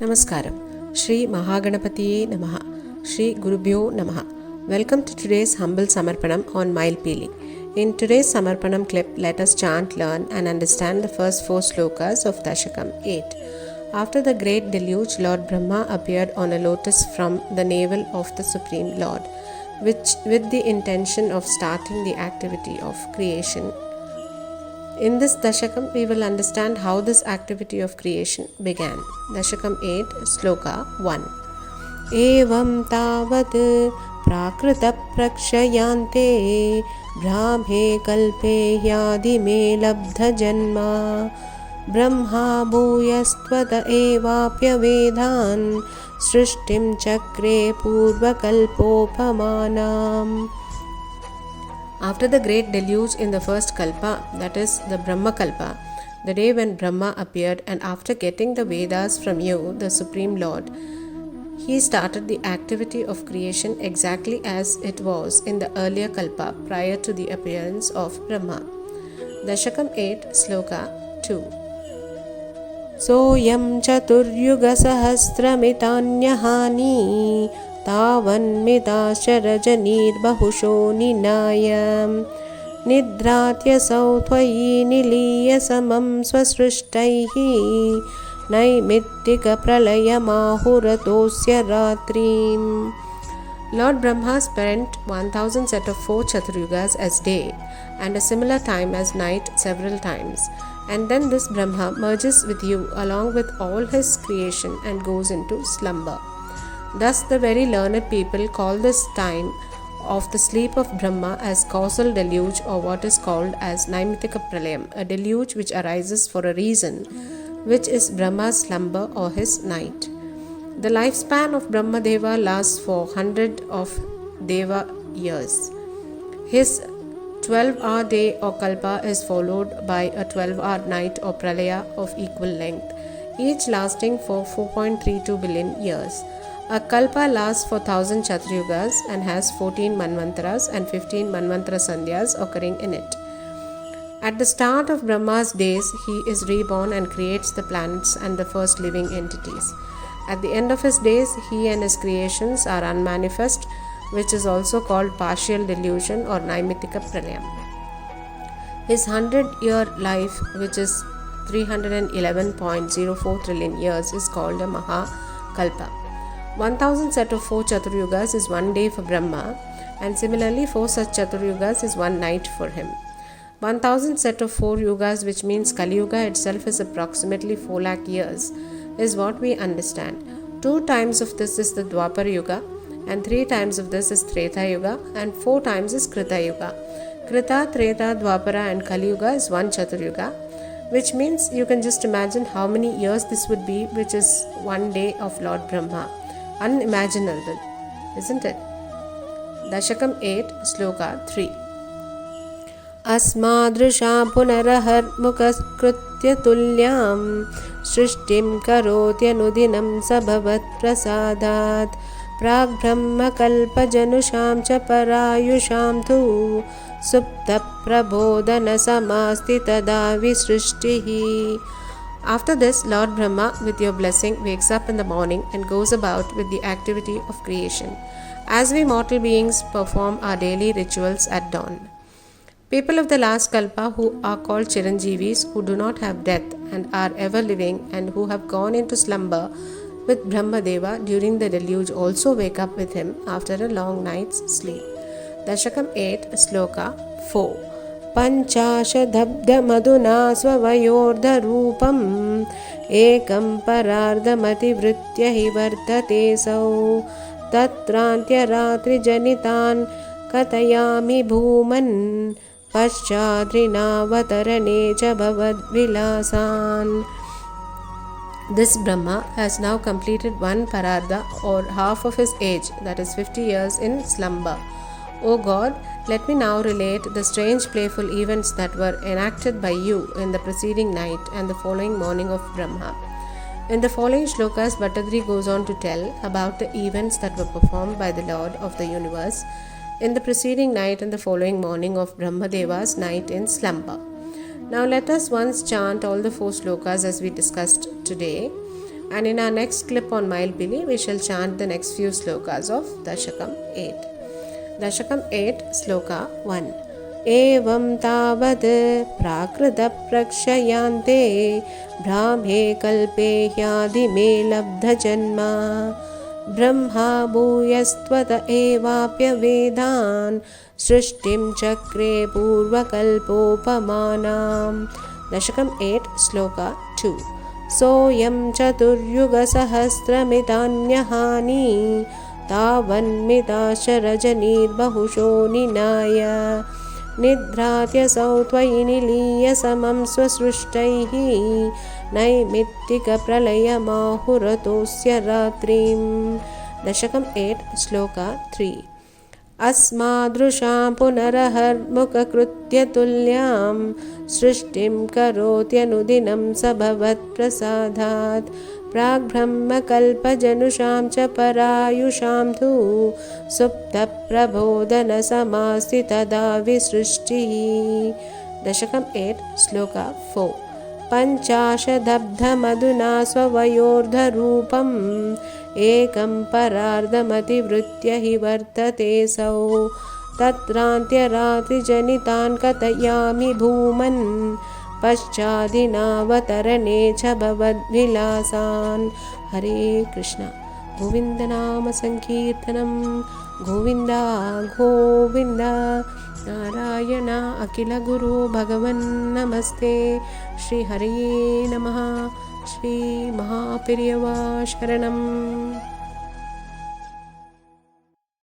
Namaskaram. Shri Mahaganapatiye Namaha. Shri Gurubhyo Namaha. Welcome to today's humble Samarpanam on Mailpili. In today's Samarpanam clip, let us chant, learn and understand the first 4 slokas of Dashakam 8. After the great deluge, Lord Brahma appeared on a lotus from the navel of the Supreme Lord, which with the intention of starting the activity of creation. In this Dashakam, we will understand how this activity of creation began. Dashakam 8, Sloka 1. Evam tavat prakrita prakshayante brahme kalpe yadi me labdha janma brahma bhuyastvata evapya vedan srishtim chakre purva kalpopamanam. After the great deluge in the first kalpa, that is the Brahma Kalpa, the day when Brahma appeared, and after getting the Vedas from you, the Supreme Lord, he started the activity of creation exactly as it was in the earlier kalpa prior to the appearance of Brahma. Dashakam 8, Sloka 2. Soyam chaturyuga sahasramitanyahani तावन्मिताशरजनीर्बहुशो निनायं निद्रात्यसौ त्वयि निलीय समं स्वसृष्टैः नैमित्तिकप्रलयमाहुरतोऽस्य रात्रिम्. Lord Brahma spent 1000 set of 4 Chaturyugas as day and a similar time as night several times, and then this Brahma merges with you along with all his creation and goes into slumber. Thus, the very learned people call this time of the sleep of Brahma as causal deluge, or what is called as Naimittika Pralayam, a deluge which arises for a reason, which is Brahma's slumber or his night. The lifespan of Brahma Deva lasts for 100 of Deva years. His 12-hour day or kalpa is followed by a 12-hour night or pralaya of equal length, each lasting for 4.32 billion years. A kalpa lasts for 1000 Chaturyugas and has 14 Manvantaras and 15 Manvantara Sandhyas occurring in it. At the start of Brahma's days, he is reborn and creates the planets and the first living entities. At the end of his days, he and his creations are unmanifest, which is also called partial delusion or Naimittika Pralayam. His 100-year life, which is 311.04 trillion years, is called a Mahakalpa. 1000 set of 4 Chaturyugas is 1 day for Brahma, and similarly 4 such Chaturyugas is 1 night for him. 1000 set of 4 yugas, which means Kali Yuga itself is approximately 4 lakh years, is what we understand. 2 times of this is the Dwapara Yuga, and 3 times of this is Treta Yuga, and 4 times is Krita Yuga. Krita, Treta, Dwapara and Kali Yuga is 1 Chaturyuga, which means you can just imagine how many years this would be, which is 1 day of Lord Brahma. Unimaginable, isn't it? Dashakam 8, Sloka 3. Asmadrisha punaraharmukaskrutya tulyam srishtim karotyanudinam sabhavat prasadat prag brahma kalpa janusham cha parayusham tu supta prabodhana samasti tada visrishtihi. After this, Lord Brahma, with your blessing, wakes up in the morning and goes about with the activity of creation, as we mortal beings perform our daily rituals at dawn. People of the last kalpa, who are called Chiranjeevis, who do not have death and are ever living, and who have gone into slumber with Brahma Deva during the deluge, also wake up with him after a long night's sleep. Dashakam 8, Sloka 4. पञ्चाशदब्धमधुना स्ववयोर्धरूपम् एकं परार्धमतिवृत्य हि वर्तते सौ तत्रान्त्यरात्रिजनितान् कथयामि भूमन् पश्चाद्रिनावतरणे च भवद्विलासान्. This Brahma has now completed 1 parardha or half of his age, that is 50 years in slumber. O God, let me now relate the strange playful events that were enacted by you in the preceding night and the following morning of Brahma. In the following shlokas, Bhattadri goes on to tell about the events that were performed by the Lord of the universe in the preceding night and the following morning of Brahmadeva's night in slumber. Now let us once chant all the 4 slokas as we discussed today. And in our next clip on Mailpili, we shall chant the next few slokas of Dashakam 8. Dashakam 8, Sloka 1. एवं तावत् प्राकृतप्रक्षयान्ते ब्राह्मे कल्पे ह्यादिमे लब्धजन्मा ब्रह्मा भूयस्त्वत एवाप्यवेदान् सृष्टिं चक्रे पूर्वकल्पोपमानां. Dashakam 8, Sloka 2. सोऽयं चतुर्युगसहस्रमितान्यहानि तावन्मिताशरजनीर्बहुशो निनाय निद्रात्यसौ त्वयि निलीय समं स्वसृष्टैः नैमित्तिकप्रलयमाहुरतोऽस्य रात्रिं. Dashakam 8, Sloka 3. अस्मादृशां पुनरहर्मुखकृत्यतुल्यां सृष्टिं करोत्यनुदिनं स भवत्प्रसादात् प्राग्ब्रह्मकल्पजनुषां च परायुषां तु सुप्तप्रबोधनसमास्ति तदा विसृष्टिः. Dashakam 8, Sloka 4. पञ्चाशदब्धमधुना स्ववयोर्धरूपम् एकं परार्धमतिवृत्य हि वर्तते सौ तत्रान्त्यरात्रिजनितान् कथयामि भूमन् पश्चादिनावतरणे च भवद्विलासान्. हरे कृष्ण. गोविन्द नाम संकीर्तनं गोविन्द गोविन्द. नारायण अखिल गुरु भगवन् नमस्ते. श्री हरे नमः. श्री महापेरियवा शरणम्.